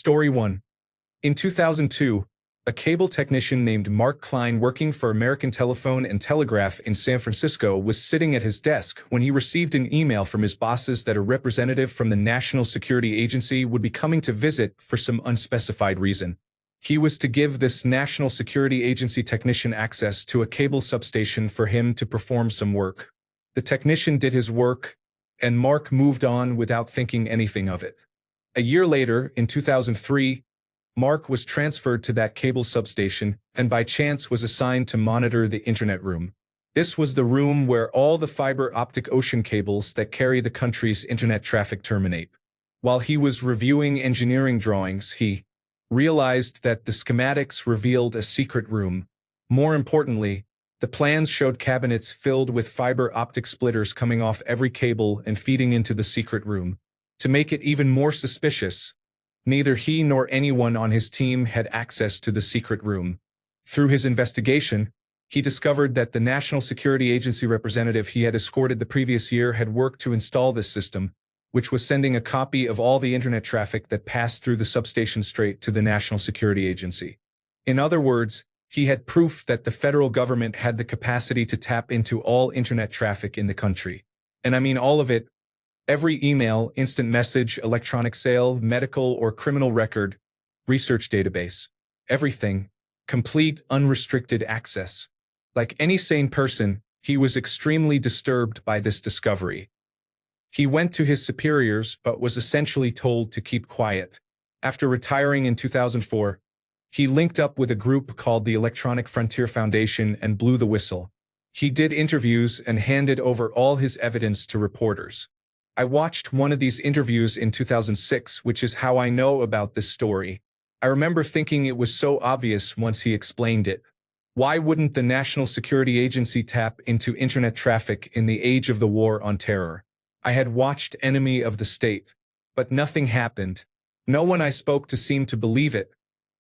Story 1. In 2002, a cable technician named Mark Klein working for American Telephone and Telegraph in San Francisco was sitting at his desk when he received an email from his bosses that a representative from the National Security Agency would be coming to visit for some unspecified reason. He was to give this National Security Agency technician access to a cable substation for him to perform some work. The technician did his work, and Mark moved on without thinking anything of it. A year later, in 2003, Mark was transferred to that cable substation and by chance was assigned to monitor the internet room. This was the room where all the fiber optic ocean cables that carry the country's internet traffic terminate. While he was reviewing engineering drawings, he realized that the schematics revealed a secret room. More importantly, the plans showed cabinets filled with fiber optic splitters coming off every cable and feeding into the secret room. To make it even more suspicious, neither he nor anyone on his team had access to the secret room. Through his investigation, he discovered that the National Security Agency representative he had escorted the previous year had worked to install this system, which was sending a copy of all the internet traffic that passed through the substation straight to the National Security Agency. In other words, he had proof that the federal government had the capacity to tap into all internet traffic in the country. And I mean all of it. Every email, instant message, electronic sale, medical or criminal record, research database, everything, complete unrestricted access. Like any sane person, he was extremely disturbed by this discovery. He went to his superiors but was essentially told to keep quiet. After retiring in 2004, he linked up with a group called the Electronic Frontier Foundation and blew the whistle. He did interviews and handed over all his evidence to reporters. I watched one of these interviews in 2006, which is how I know about this story. I remember thinking it was so obvious once he explained it. Why wouldn't the National Security Agency tap into internet traffic in the age of the war on terror? I had watched Enemy of the State, but nothing happened. No one I spoke to seemed to believe it,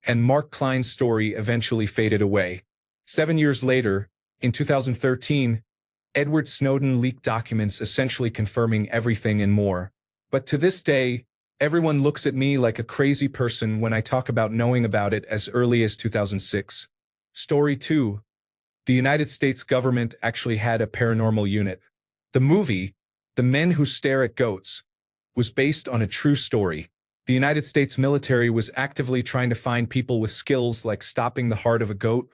and Mark Klein's story eventually faded away. 7 years later, in 2013, Edward Snowden leaked documents essentially confirming everything and more. But to this day, everyone looks at me like a crazy person when I talk about knowing about it as early as 2006. Story 2. The United States government actually had a paranormal unit. The movie, The Men Who Stare at Goats, was based on a true story. The United States military was actively trying to find people with skills like stopping the heart of a goat,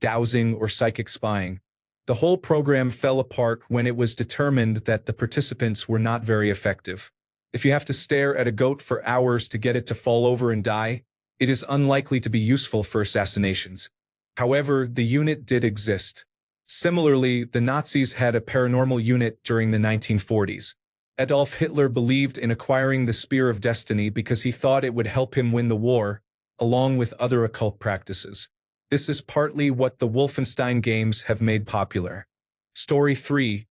dowsing, or psychic spying. The whole program fell apart when it was determined that the participants were not very effective. If you have to stare at a goat for hours to get it to fall over and die, it is unlikely to be useful for assassinations. However, the unit did exist. Similarly, the Nazis had a paranormal unit during the 1940s. Adolf Hitler believed in acquiring the Spear of Destiny because he thought it would help him win the war, along with other occult practices. This is partly what the Wolfenstein games have made popular. Story 3.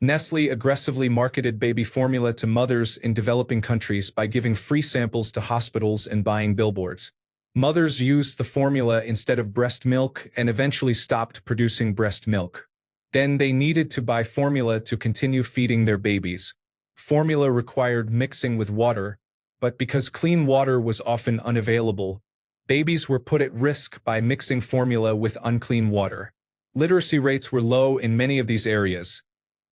Nestle aggressively marketed baby formula to mothers in developing countries by giving free samples to hospitals and buying billboards. Mothers used the formula instead of breast milk and eventually stopped producing breast milk. Then they needed to buy formula to continue feeding their babies. Formula required mixing with water, but because clean water was often unavailable, babies were put at risk by mixing formula with unclean water. Literacy rates were low in many of these areas,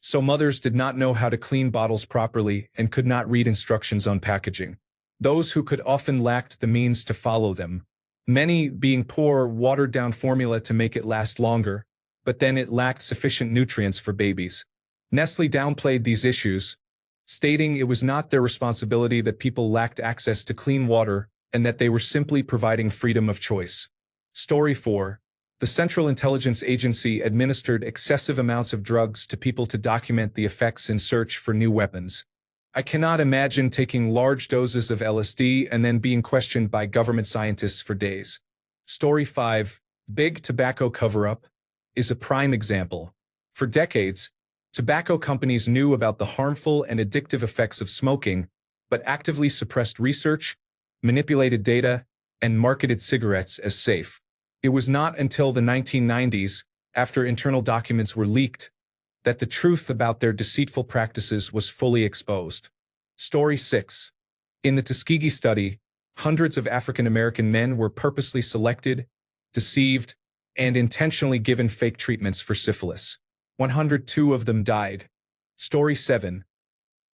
so mothers did not know how to clean bottles properly and could not read instructions on packaging. Those who could often lacked the means to follow them. Many, being poor, watered down formula to make it last longer, but then it lacked sufficient nutrients for babies. Nestle downplayed these issues, stating it was not their responsibility that people lacked access to clean water and that they were simply providing freedom of choice. Story 4. The Central Intelligence Agency administered excessive amounts of drugs to people to document the effects in search for new weapons. I cannot imagine taking large doses of LSD and then being questioned by government scientists for days. Story 5. Big Tobacco Cover-Up is a prime example. For decades, tobacco companies knew about the harmful and addictive effects of smoking, but actively suppressed research, manipulated data, and marketed cigarettes as safe. It was not until the 1990s, after internal documents were leaked, that the truth about their deceitful practices was fully exposed. Story 6. In the Tuskegee study, Hundreds of African American men were purposely selected, deceived, and intentionally given fake treatments for syphilis. 102 of them died. Story 7.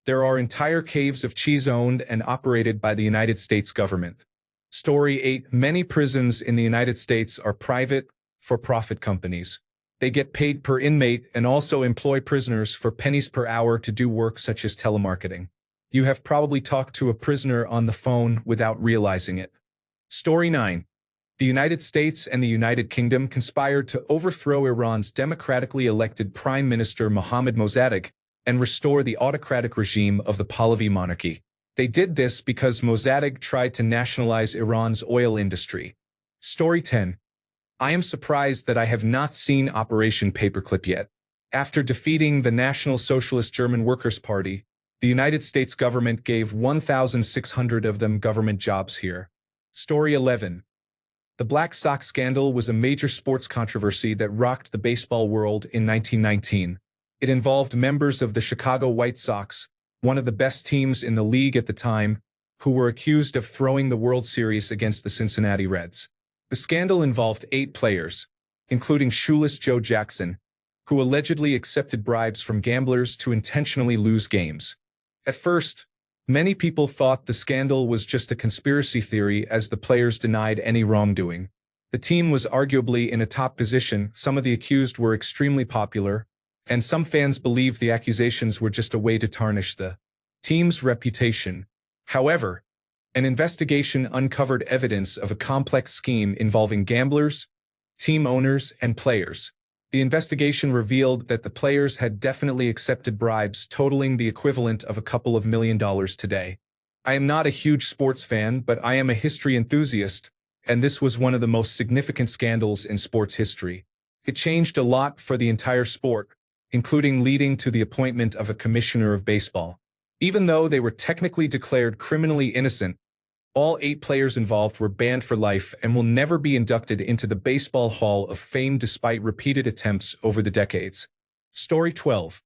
There are entire caves of cheese owned and operated by the United States government. Story 8. Many prisons in the United States are private, for-profit companies. They get paid per inmate and also employ prisoners for pennies per hour to do work such as telemarketing. You have probably talked to a prisoner on the phone without realizing it. Story 9. The United States and the United Kingdom conspired to overthrow Iran's democratically elected Prime Minister Mohammad Mossadegh and restore the autocratic regime of the Pahlavi monarchy. They did this because Mossadegh tried to nationalize Iran's oil industry. Story 10. I am surprised that I have not seen Operation Paperclip yet. After defeating the National Socialist German Workers' Party, the United States government gave 1,600 of them government jobs here. Story 11. The Black Sox scandal was a major sports controversy that rocked the baseball world in 1919. It involved members of the Chicago White Sox, one of the best teams in the league at the time, who were accused of throwing the World Series against the Cincinnati Reds. The scandal involved 8 players, including shoeless Joe Jackson, who allegedly accepted bribes from gamblers to intentionally lose games. At first, many people thought the scandal was just a conspiracy theory as the players denied any wrongdoing. The team was arguably in a top position, some of the accused were extremely popular, and some fans believed the accusations were just a way to tarnish the team's reputation. However, an investigation uncovered evidence of a complex scheme involving gamblers, team owners, and players. The investigation revealed that the players had definitely accepted bribes totaling the equivalent of a couple of $1 million today. I am not a huge sports fan, but I am a history enthusiast, and this was one of the most significant scandals in sports history. It changed a lot for the entire sport, including leading to the appointment of a commissioner of baseball. Even though they were technically declared criminally innocent, all 8 players involved were banned for life and will never be inducted into the Baseball Hall of Fame despite repeated attempts over the decades. Story 12.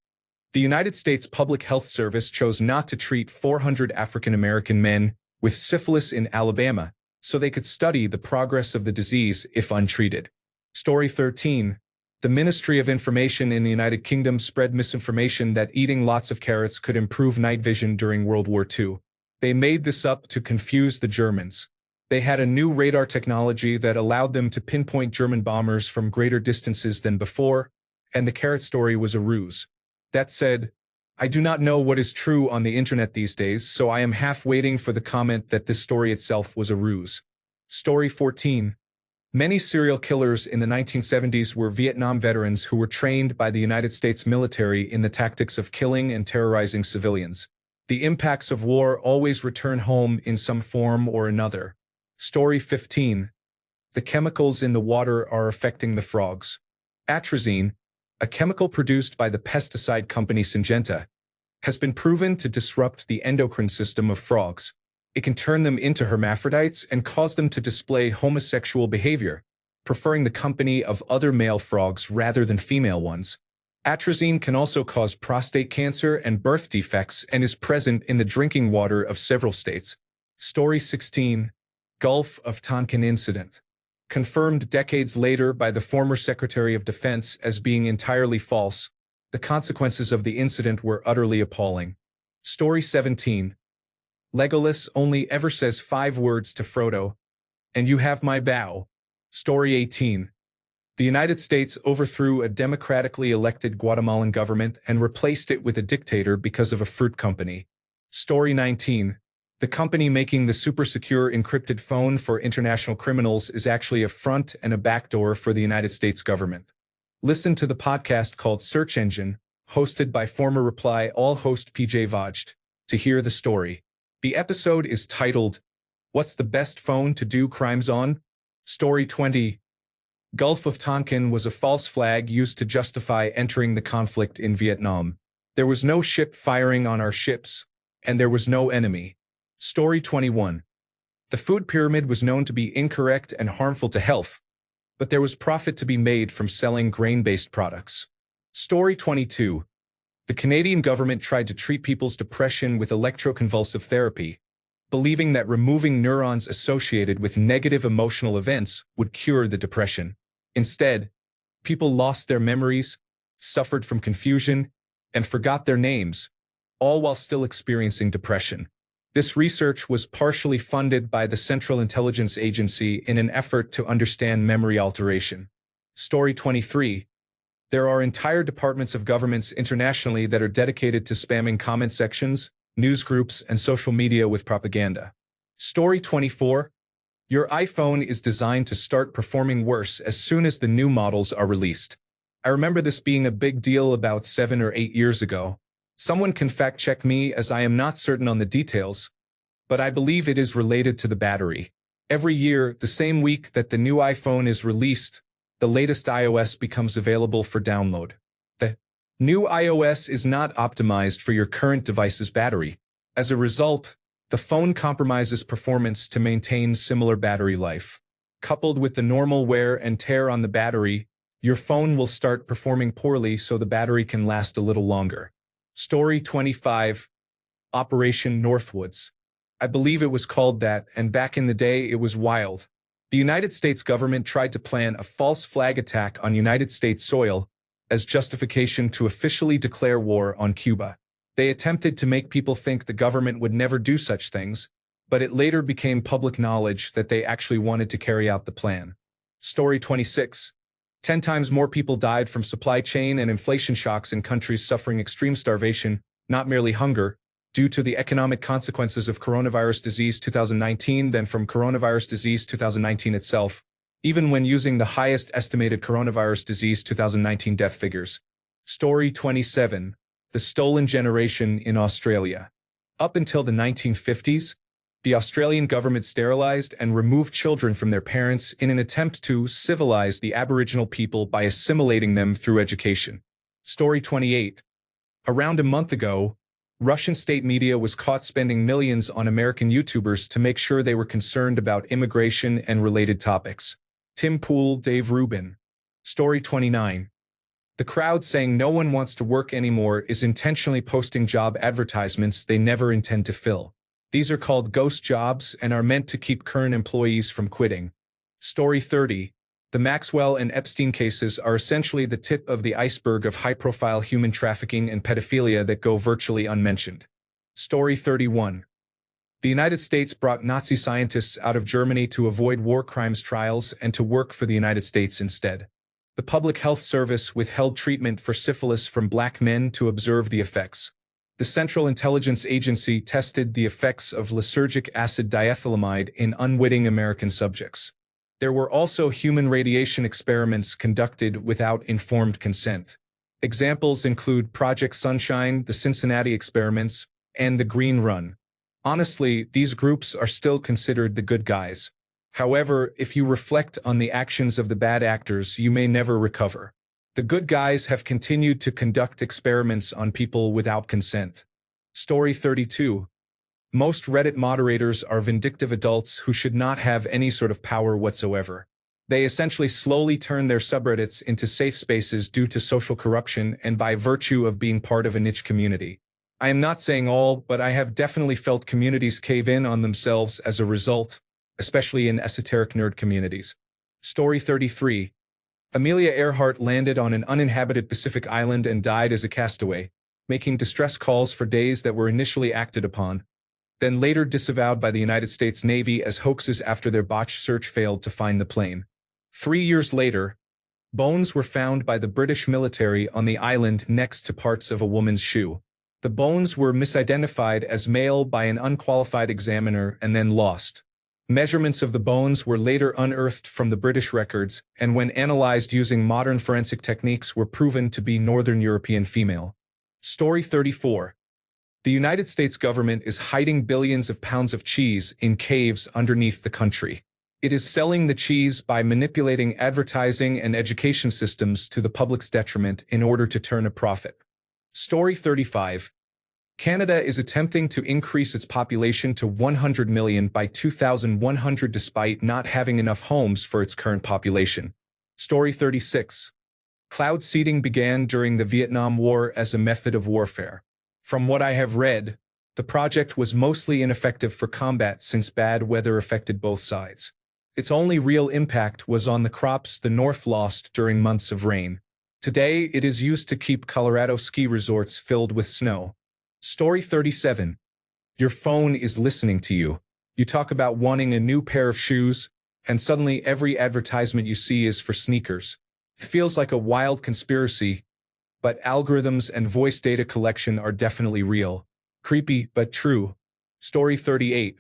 The United States Public Health Service chose not to treat 400 African American men with syphilis in Alabama so they could study the progress of the disease if untreated. Story 13. The Ministry of Information in the United Kingdom spread misinformation that eating lots of carrots could improve night vision during World War II. They made this up to confuse the Germans. They had a new radar technology that allowed them to pinpoint German bombers from greater distances than before, and the carrot story was a ruse. That said, I do not know what is true on the internet these days, so I am half waiting for the comment that this story itself was a ruse. Story 14. Many serial killers in the 1970s were Vietnam veterans who were trained by the United States military in the tactics of killing and terrorizing civilians. The impacts of war always return home in some form or another. Story 15. The chemicals in the water are affecting the frogs. Atrazine, a chemical produced by the pesticide company Syngenta, has been proven to disrupt the endocrine system of frogs. It can turn them into hermaphrodites and cause them to display homosexual behavior, preferring the company of other male frogs rather than female ones. Atrazine can also cause prostate cancer and birth defects and is present in the drinking water of several states. Story 16. Gulf of Tonkin Incident. Confirmed decades later by the former Secretary of Defense as being entirely false, the consequences of the incident were utterly appalling. Story 17. Legolas only ever says 5 words to Frodo, and you have my bow. Story 18. The United States overthrew a democratically elected Guatemalan government and replaced it with a dictator because of a fruit company. Story 19. The company making the super-secure encrypted phone for international criminals is actually a front and a backdoor for the United States government. Listen to the podcast called Search Engine, hosted by former Reply All host PJ Vogt, to hear the story. The episode is titled, What's the Best Phone to Do Crimes On? Story 20. Gulf of Tonkin was a false flag used to justify entering the conflict in Vietnam. There was no ship firing on our ships, and there was no enemy. Story 21. The food pyramid was known to be incorrect and harmful to health, but there was profit to be made from selling grain-based products. Story 22. The Canadian government tried to treat people's depression with electroconvulsive therapy, believing that removing neurons associated with negative emotional events would cure the depression. Instead, people lost their memories, suffered from confusion, and forgot their names, all while still experiencing depression. This research was partially funded by the Central Intelligence Agency in an effort to understand memory alteration. Story 23. There are entire departments of governments internationally that are dedicated to spamming comment sections, news groups, and social media with propaganda. Story 24. Your iPhone is designed to start performing worse as soon as the new models are released. I remember this being a big deal about 7 or 8 years ago. Someone can fact-check me as I am not certain on the details, but I believe it is related to the battery. Every year, the same week that the new iPhone is released, the latest iOS becomes available for download. The new iOS is not optimized for your current device's battery. As a result, the phone compromises performance to maintain similar battery life. Coupled with the normal wear and tear on the battery, your phone will start performing poorly so the battery can last a little longer. Story 25. Operation Northwoods. I believe it was called that, and back in the day it was wild. The United States government tried to plan a false flag attack on United States soil as justification to officially declare war on Cuba. They attempted to make people think the government would never do such things, but it later became public knowledge that they actually wanted to carry out the plan. Story 26. 10 times more people died from supply chain and inflation shocks in countries suffering extreme starvation, not merely hunger, due to the economic consequences of coronavirus disease 2019 than from coronavirus disease 2019 itself, even when using the highest estimated coronavirus disease 2019 death figures. Story 27. The Stolen Generation in Australia. Up until the 1950s, the Australian government sterilized and removed children from their parents in an attempt to civilize the Aboriginal people by assimilating them through education. Story 28. Around a month ago, Russian state media was caught spending millions on American YouTubers to make sure they were concerned about immigration and related topics. Tim Pool, Dave Rubin. Story 29. The crowd saying no one wants to work anymore is intentionally posting job advertisements they never intend to fill. These are called ghost jobs and are meant to keep current employees from quitting. Story 30. The Maxwell and Epstein cases are essentially the tip of the iceberg of high-profile human trafficking and pedophilia that go virtually unmentioned. Story 31. The United States brought Nazi scientists out of Germany to avoid war crimes trials and to work for the United States instead. The Public Health Service withheld treatment for syphilis from black men to observe the effects. The Central Intelligence Agency tested the effects of lysergic acid diethylamide in unwitting American subjects. There were also human radiation experiments conducted without informed consent. Examples include Project Sunshine, the Cincinnati experiments, and the Green Run. Honestly, these groups are still considered the good guys. However, if you reflect on the actions of the bad actors, you may never recover. The good guys have continued to conduct experiments on people without consent. Story 32. Most Reddit moderators are vindictive adults who should not have any sort of power whatsoever. They essentially slowly turn their subreddits into safe spaces due to social corruption and by virtue of being part of a niche community. I am not saying all, but I have definitely felt communities cave in on themselves as a result, especially in esoteric nerd communities. Story 33. Amelia Earhart landed on an uninhabited Pacific island and died as a castaway, making distress calls for days that were initially acted upon, then later disavowed by the United States Navy as hoaxes after their botched search failed to find the plane. 3 years later, bones were found by the British military on the island next to parts of a woman's shoe. The bones were misidentified as male by an unqualified examiner and then lost. Measurements of the bones were later unearthed from the British records, and when analyzed using modern forensic techniques were proven to be Northern European female. Story 34. The United States government is hiding billions of pounds of cheese in caves underneath the country. It is selling the cheese by manipulating advertising and education systems to the public's detriment in order to turn a profit. Story 35. Canada is attempting to increase its population to 100 million by 2100 despite not having enough homes for its current population. Story 36. Cloud seeding began during the Vietnam War as a method of warfare. From what I have read, The project was mostly ineffective for combat since bad weather affected both sides. Its only real impact was on the crops the North lost during months of rain. Today, it is used to keep Colorado ski resorts filled with snow. Story 37. Your phone is listening to you. You talk about wanting a new pair of shoes, and suddenly every advertisement you see is for sneakers. It feels like a wild conspiracy, but algorithms and voice data collection are definitely real. Creepy, but true. Story 38.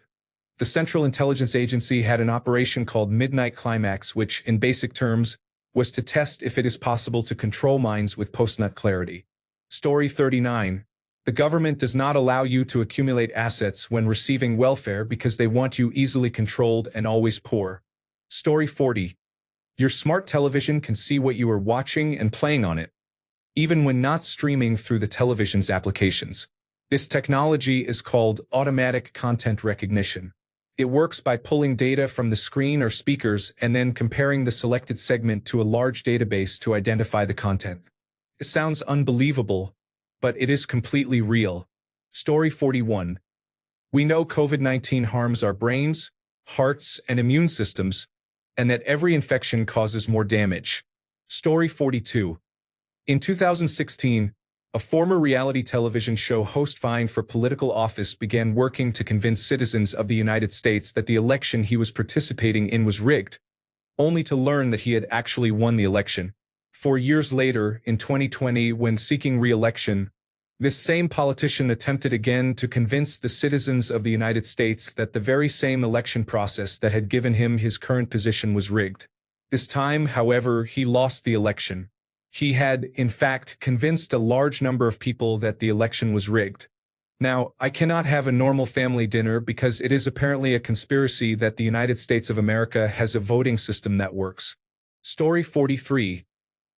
The Central Intelligence Agency had an operation called Midnight Climax, which, in basic terms, was to test if it is possible to control minds with post-nut clarity. Story 39. The government does not allow you to accumulate assets when receiving welfare because they want you easily controlled and always poor. Story 40. Your smart television can see what you are watching and playing on it, even when not streaming through the television's applications. This technology is called automatic content recognition. It works by pulling data from the screen or speakers and then comparing the selected segment to a large database to identify the content. It sounds unbelievable, but it is completely real. Story 41. We know COVID-19 harms our brains, hearts, and immune systems, and that every infection causes more damage. Story 42. In 2016, a former reality television show host vying for political office began working to convince citizens of the United States that the election he was participating in was rigged, only to learn that he had actually won the election. 4 years later, in 2020, when seeking re-election, this same politician attempted again to convince the citizens of the United States that the very same election process that had given him his current position was rigged. This time, however, he lost the election. He had, in fact, convinced a large number of people that the election was rigged. Now, I cannot have a normal family dinner because it is apparently a conspiracy that the United States of America has a voting system that works. Story 43.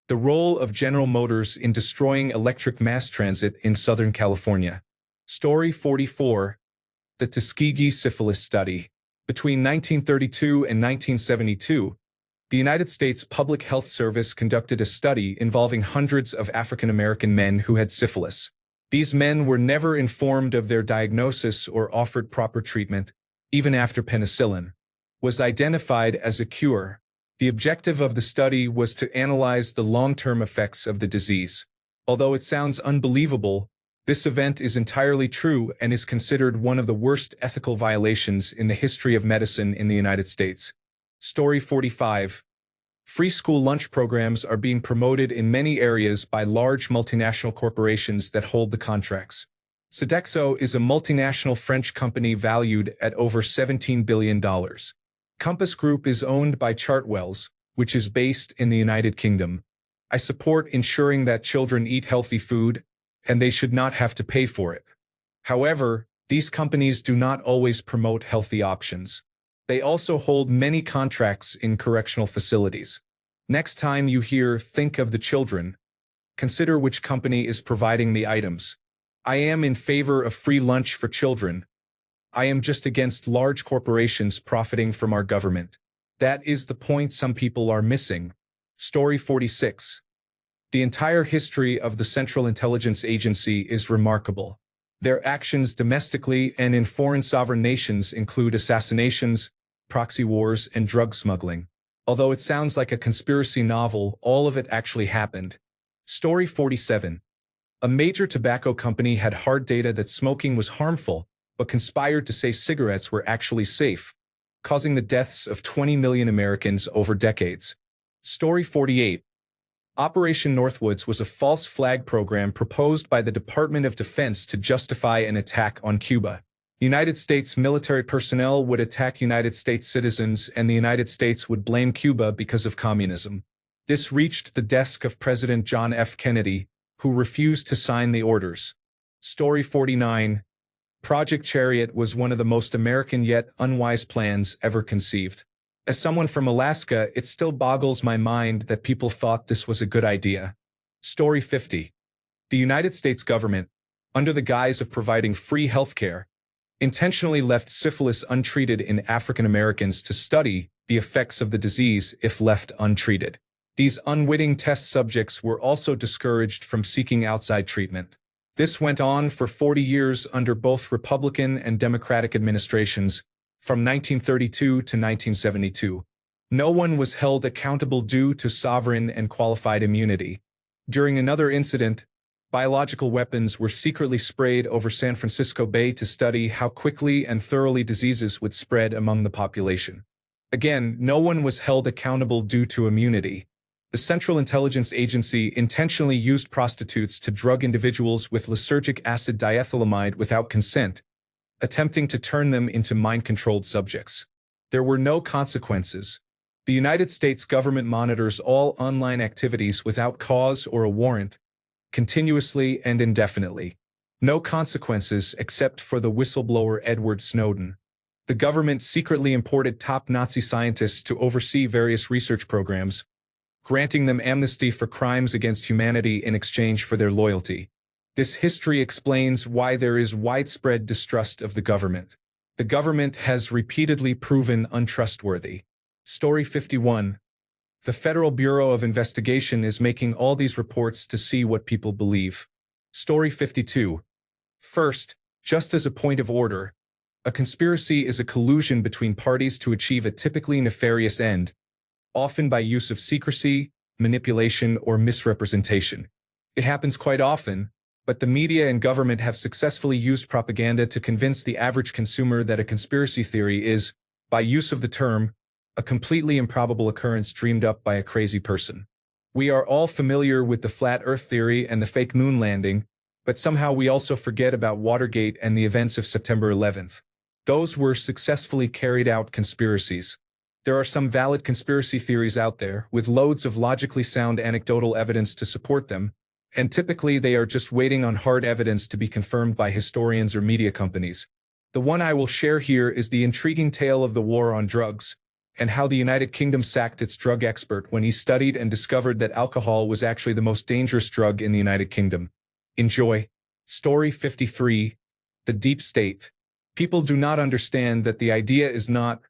The role of General Motors in destroying electric mass transit in Southern California. Story 44. The Tuskegee Syphilis Study. Between 1932 and 1972, the United States Public Health Service conducted a study involving hundreds of African American men who had syphilis. These men were never informed of their diagnosis or offered proper treatment, even after penicillin was identified as a cure. The objective of the study was to analyze the long-term effects of the disease. Although it sounds unbelievable, this event is entirely true and is considered one of the worst ethical violations in the history of medicine in the United States. Story 45. Free school lunch programs are being promoted in many areas by large multinational corporations that hold the contracts. Sodexo is a multinational French company valued at over $17 billion. Compass Group is owned by Chartwells, which is based in the United Kingdom. I support ensuring that children eat healthy food, and they should not have to pay for it. However, these companies do not always promote healthy options. They also hold many contracts in correctional facilities. Next time you hear "think of the children," consider which company is providing the items. I am in favor of free lunch for children. I am just against large corporations profiting from our government. That is the point some people are missing. Story 46. The entire history of the Central Intelligence Agency is remarkable. Their actions domestically and in foreign sovereign nations include assassinations, proxy wars, and drug smuggling. Although it sounds like a conspiracy novel, all of it actually happened. Story 47. A major tobacco company had hard data that smoking was harmful, but conspired to say cigarettes were actually safe, causing the deaths of 20 million Americans over decades. Story 48. Operation Northwoods was a false flag program proposed by the Department of Defense to justify an attack on Cuba. United States military personnel would attack United States citizens, and the United States would blame Cuba because of communism. This reached the desk of President John F. Kennedy, who refused to sign the orders. Story 49. Project Chariot was one of the most American yet unwise plans ever conceived. As someone from Alaska, it still boggles my mind that people thought this was a good idea. Story 50. The United States government, under the guise of providing free healthcare, intentionally left syphilis untreated in African Americans to study the effects of the disease if left untreated. These unwitting test subjects were also discouraged from seeking outside treatment. This went on for 40 years under both Republican and Democratic administrations, from 1932 to 1972. No one was held accountable due to sovereign and qualified immunity. During another incident, biological weapons were secretly sprayed over San Francisco Bay to study how quickly and thoroughly diseases would spread among the population. Again, no one was held accountable due to immunity. The Central Intelligence Agency intentionally used prostitutes to drug individuals with lysergic acid diethylamide without consent, attempting to turn them into mind-controlled subjects. There were no consequences. The United States government monitors all online activities without cause or a warrant, continuously and indefinitely. No consequences except for the whistleblower Edward Snowden. The government secretly imported top Nazi scientists to oversee various research programs, granting them amnesty for crimes against humanity in exchange for their loyalty. This history explains why there is widespread distrust of the government. The government has repeatedly proven untrustworthy. Story 51. The Federal Bureau of Investigation is making all these reports to see what people believe. Story 52. First, just as a point of order, a conspiracy is a collusion between parties to achieve a typically nefarious end, often by use of secrecy, manipulation, or misrepresentation. It happens quite often, but the media and government have successfully used propaganda to convince the average consumer that a conspiracy theory is, by use of the term, a completely improbable occurrence dreamed up by a crazy person. We are all familiar with the flat earth theory and the fake moon landing, but somehow we also forget about Watergate and the events of September 11th. Those were successfully carried out conspiracies. There are some valid conspiracy theories out there, with loads of logically sound anecdotal evidence to support them, and typically they are just waiting on hard evidence to be confirmed by historians or media companies. The one I will share here is the intriguing tale of the war on drugs, and how the United Kingdom sacked its drug expert when he studied and discovered that alcohol was actually the most dangerous drug in the United Kingdom. Enjoy. Story 53. The Deep State. People do not understand that the idea is not,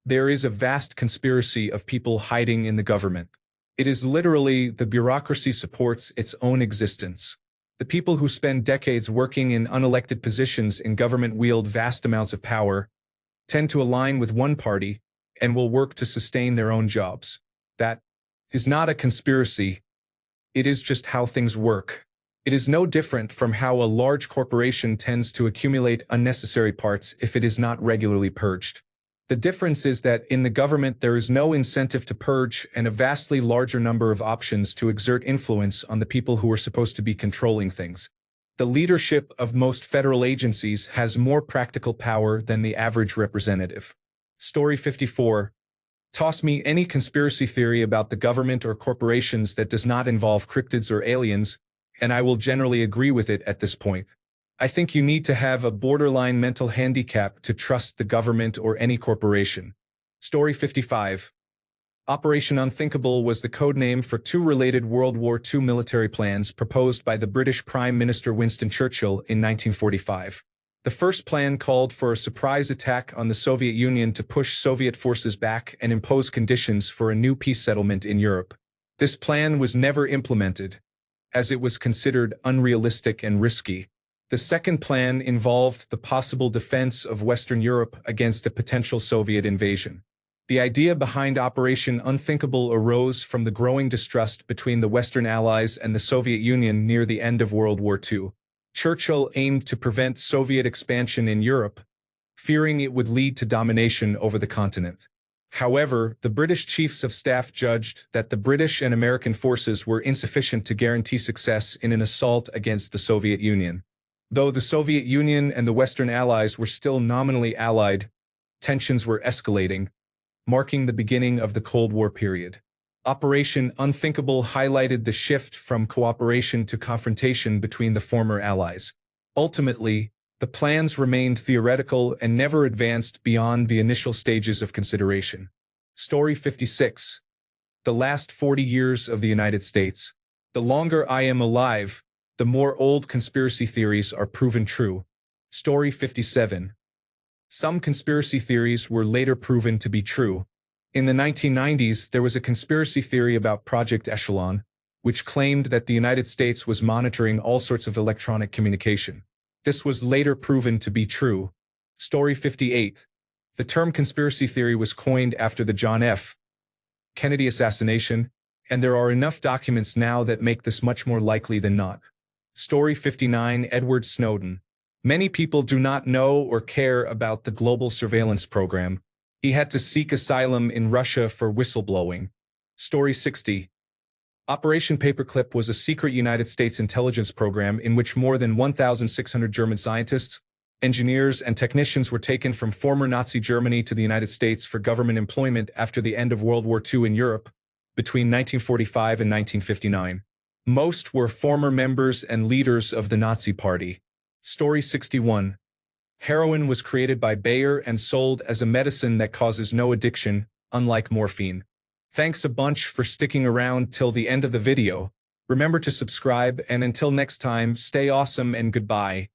there is a vast conspiracy of people hiding in the government. It is literally the bureaucracy supports its own existence. The people who spend decades working in unelected positions in government wield vast amounts of power, tend to align with one party, and will work to sustain their own jobs. That is not a conspiracy. It is just how things work. It is no different from how a large corporation tends to accumulate unnecessary parts if it is not regularly purged. The difference is that in the government there is no incentive to purge and a vastly larger number of options to exert influence on the people who are supposed to be controlling things. The leadership of most federal agencies has more practical power than the average representative. Story 54. Toss me any conspiracy theory about the government or corporations that does not involve cryptids or aliens, and I will generally agree with it at this point. I think you need to have a borderline mental handicap to trust the government or any corporation. Story 55. Operation Unthinkable was the code name for two related World War II military plans proposed by the British Prime Minister Winston Churchill in 1945. The first plan called for a surprise attack on the Soviet Union to push Soviet forces back and impose conditions for a new peace settlement in Europe. This plan was never implemented, as it was considered unrealistic and risky. The second plan involved the possible defense of Western Europe against a potential Soviet invasion. The idea behind Operation Unthinkable arose from the growing distrust between the Western Allies and the Soviet Union near the end of World War II. Churchill aimed to prevent Soviet expansion in Europe, fearing it would lead to domination over the continent. However, the British Chiefs of Staff judged that the British and American forces were insufficient to guarantee success in an assault against the Soviet Union. Though the Soviet Union and the Western Allies were still nominally allied, tensions were escalating, marking the beginning of the Cold War period. Operation Unthinkable highlighted the shift from cooperation to confrontation between the former allies. Ultimately, the plans remained theoretical and never advanced beyond the initial stages of consideration. Story 56. The last 40 years of the United States. The longer I am alive, the more old conspiracy theories are proven true. Story 57. Some conspiracy theories were later proven to be true. In the 1990s, there was a conspiracy theory about Project Echelon, which claimed that the United States was monitoring all sorts of electronic communication. This was later proven to be true. Story 58. The term conspiracy theory was coined after the John F. Kennedy assassination, and there are enough documents now that make this much more likely than not. Story 59. Edward Snowden. Many people do not know or care about the global surveillance program. He had to seek asylum in Russia for whistleblowing. Story 60. Operation Paperclip was a secret United States intelligence program in which more than 1,600 German scientists, engineers, and technicians were taken from former Nazi Germany to the United States for government employment after the end of World War II in Europe, between 1945 and 1959. Most were former members and leaders of the Nazi Party. Story 61. Heroin was created by Bayer and sold as a medicine that causes no addiction, unlike morphine. Thanks a bunch for sticking around till the end of the video. Remember to subscribe, and until next time, stay awesome and goodbye.